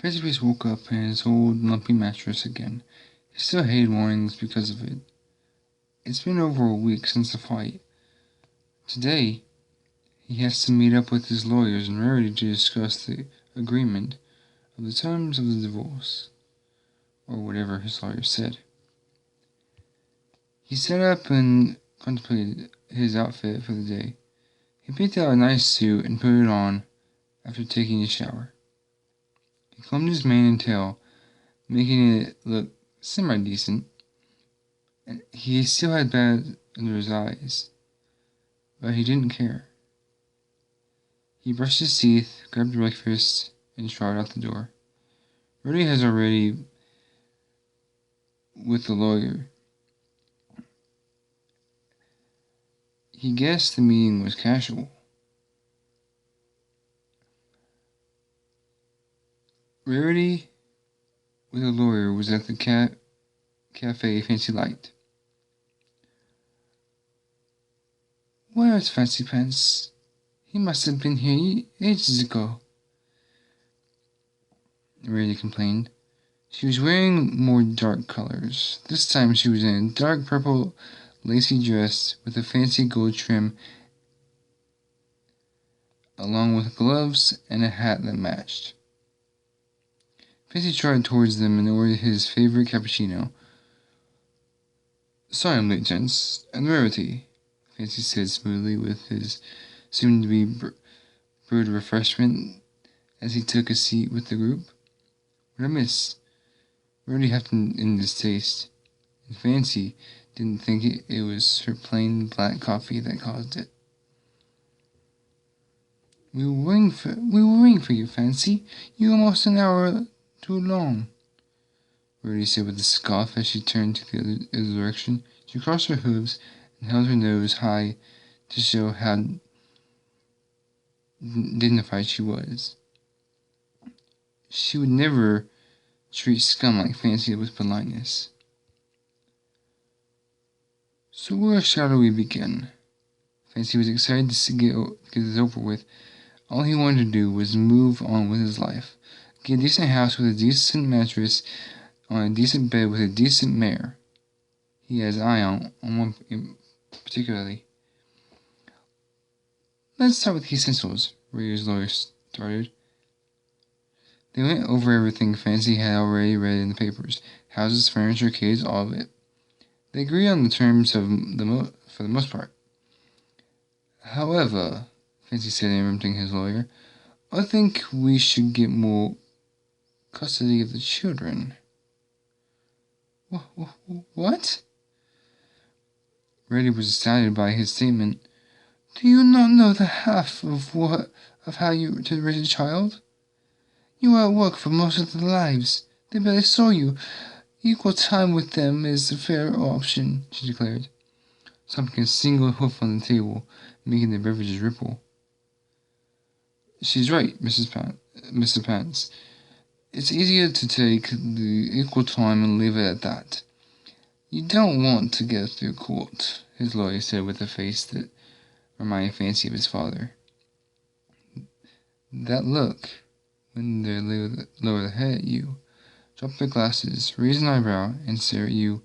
Fancy woke up in his old lumpy mattress again. He still hated mornings because of it. It's been over a week since the fight. Today, he has to meet up with his lawyers and Rarity to discuss the agreement of the terms of the divorce, or whatever his lawyer said. He sat up and contemplated his outfit for the day. He picked out a nice suit and put it on after taking a shower. He combed his mane and tail, making it look semi-decent, and he still had bad under his eyes, but he didn't care. He brushed his teeth, grabbed breakfast, and trotted out the door. Rudy has already with the lawyer. He guessed the meeting was casual. Rarity with the lawyer was at the cafe Fancy liked. Where's Fancy Pants? He must have been here ages ago, Rarity complained. She was wearing more dark colors. This time she was in a dark purple lacy dress with a fancy gold trim, along with gloves and a hat that matched. Fancy trotted towards them and ordered his favorite cappuccino. Sorry I'm late, gents. And Rarity, Fancy said smoothly with his soon-to-be brewed refreshment as he took a seat with the group. What I miss? Rarity had in distaste, and Fancy didn't think it was her plain black coffee that caused it. We were waiting for you, Fancy. You're almost an hour too long, Rarity said with a scoff as she turned to the other direction. She crossed her hooves and held her nose high to show how dignified she was. She would never treat scum like Fancy with politeness. So where shall we begin? Fancy was excited to get this over with. All he wanted to do was move on with his life. Get a decent house with a decent mattress on a decent bed with a decent mare. He has an eye on one particularly. Let's start with the essentials, Rario's lawyer started. They went over everything Fancy had already read in the papers. Houses, furniture, kids, all of it. They agreed on the terms for the most part. However, Fancy said, interrupting his lawyer, I think we should get more custody of the children. What? Reddy was astounded by his statement. Do you not know the half of how you to raise a child? You are at work for most of their lives. They barely saw you. Equal time with them is a fair option, she declared, stomping a single hoof on the table, making the beverages ripple. She's right, Mr. Pants. It's easier to take the equal time and leave it at that. You don't want to go through court, his lawyer said with a face that reminded Fancy of his father. That look, when they lower their head at you, drop their glasses, raise an eyebrow, and stare at you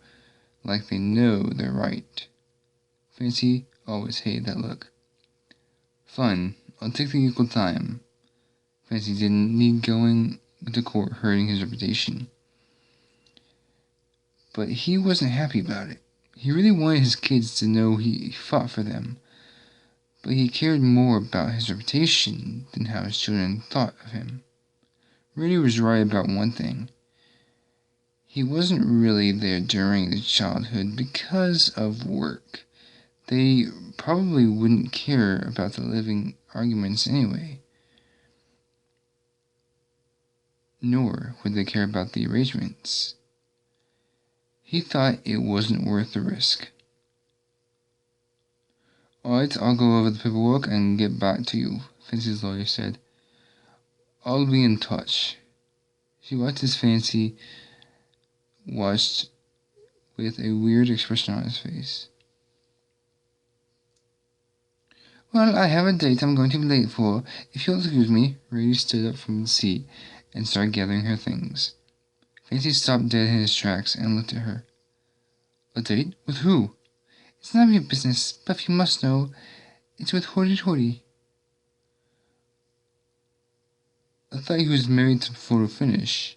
like they know they're right. Fancy always hated that look. Fine, I'll take the equal time. Fancy didn't need going to court hurting his reputation. But he wasn't happy about it. He really wanted his kids to know he fought for them. But he cared more about his reputation than how his children thought of him. Rudy was right about one thing. He wasn't really there during his childhood because of work. They probably wouldn't care about the living arguments anyway. Nor would they care about the arrangements. He thought it wasn't worth the risk. Alright, I'll go over the paperwork and get back to you, Fancy's lawyer said. I'll be in touch. She watched his Fancy watched with a weird expression on his face. Well, I have a date I'm going to be late for. If you'll excuse me, Rady stood up from the seat and started gathering her things. Fancy stopped dead in his tracks and looked at her. A date? With who? It's none of your business, but if you must know, it's with Hoity Toity. I thought he was married to Photo Finish.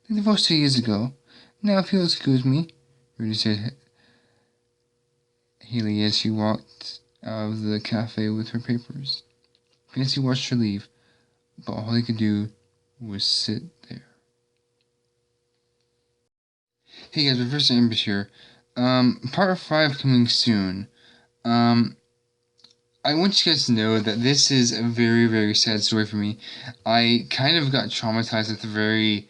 They divorced 2 years ago. Now, if you'll excuse me, Rudy said Haley as she walked out of the cafe with her papers. Fancy watched her leave, but all he could do was sit there. Hey guys, Professor Embers here. Part 5 coming soon. I want you guys to know that this is a very, very sad story for me. I kind of got traumatized at the very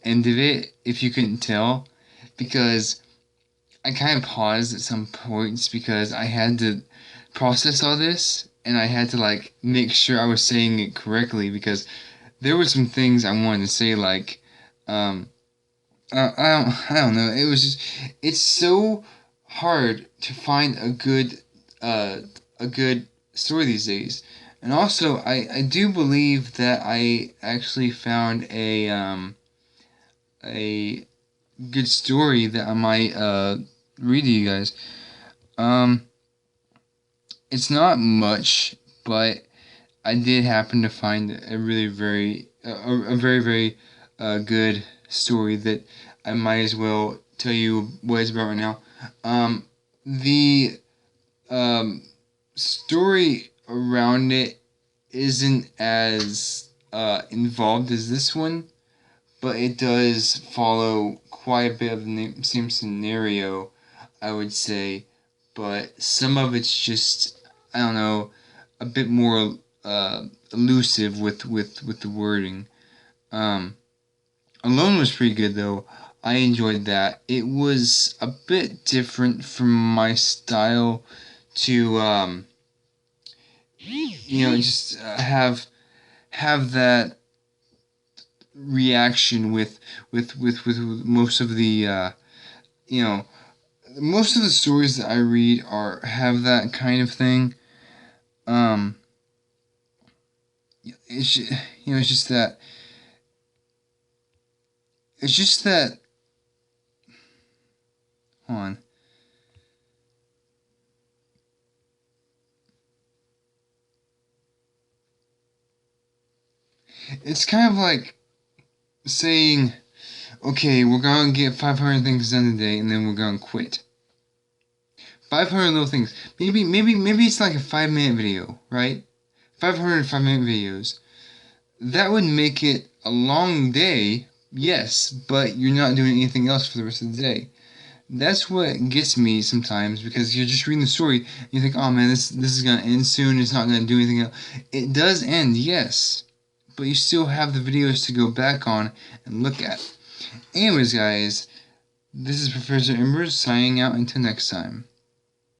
end of it, if you couldn't tell, because I kind of paused at some points because I had to process all this, and I had to like make sure I was saying it correctly, because there were some things I wanted to say, like I don't know. It was just, it's so hard to find a good story these days. And also, I do believe that I actually found a good story that I might read to you guys. Um, it's not much, but I did happen to find a really a very very good story that I might as well tell you what it's about right now. The story around it isn't as involved as this one, but it does follow quite a bit of the same scenario, I would say. But some of it's just, I don't know, a bit more elusive with the wording. Alone was pretty good though. I enjoyed that. It was a bit different from my style to just have that reaction with most of the you know most of the stories that I read are have that kind of thing. Um, it's ju- it's just that it's just that. Hold on. It's kind of like saying, okay, we're gonna get 500 things done today, and then we're gonna quit. 500 little things. Maybe it's like a 5-minute video, right? 500 5-minute videos. That would make it a long day, yes, but you're not doing anything else for the rest of the day. That's what gets me sometimes, because you're just reading the story and you think, oh man, this is gonna end soon, it's not gonna do anything else. It does end, yes, but you still have the videos to go back on and look at. Anyways, guys, this is Professor Embers signing out until next time.